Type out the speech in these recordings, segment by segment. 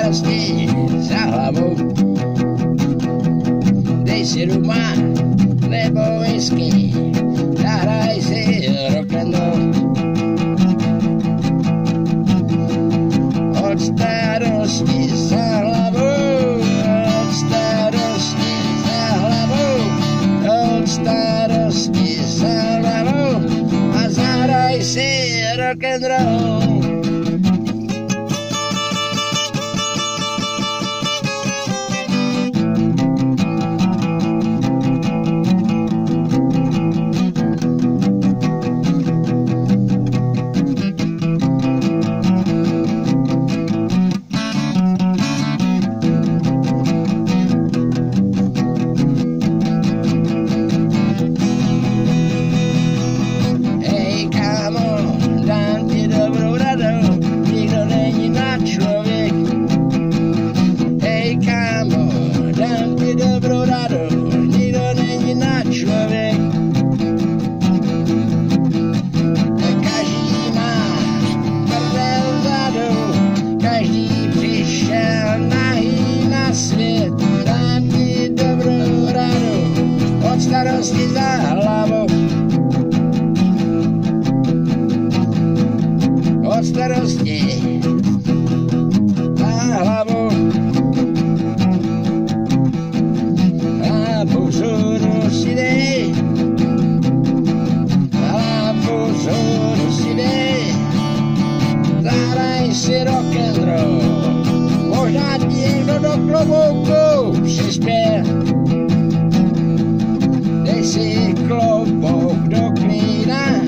starosti za hlavou. Dej si ruma nebo whisky, zahraj si rock'n'roll. Od starosti za hlavou, od starosti za hlavou, od starosti za hlavou a zahraj si rock'n'roll. Starosti za hlavou, od starosti za hlavou a pozor si dej, a pozor si dej, zahraj si rock'n'roll, možná ti někdo do klobouku přispěje. Dej si klobouk do klína,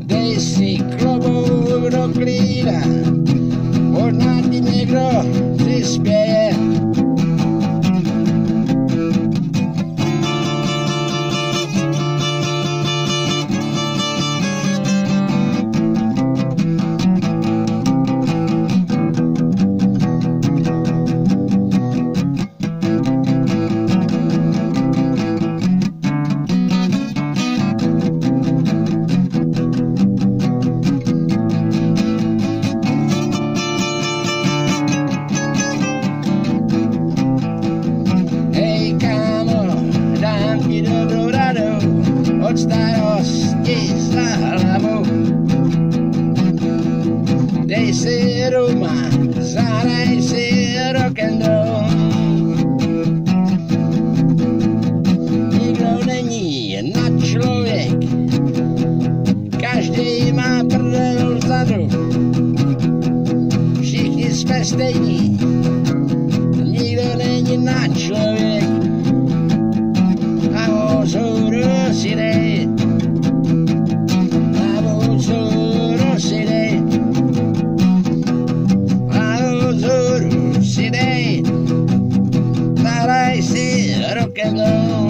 dej si klobouk do klína, možná ti někdo přispěje. Od starosti za hlavou, dej si ruma, zahraj si rock'n'roll. Nikdo není nad člověk, každý má prdel vzadu. Všichni jsme stejní, nikdo není nad člověk. A pozor si dej, a pozor si dej, a pozor si dej, zahraj si rock'n'roll.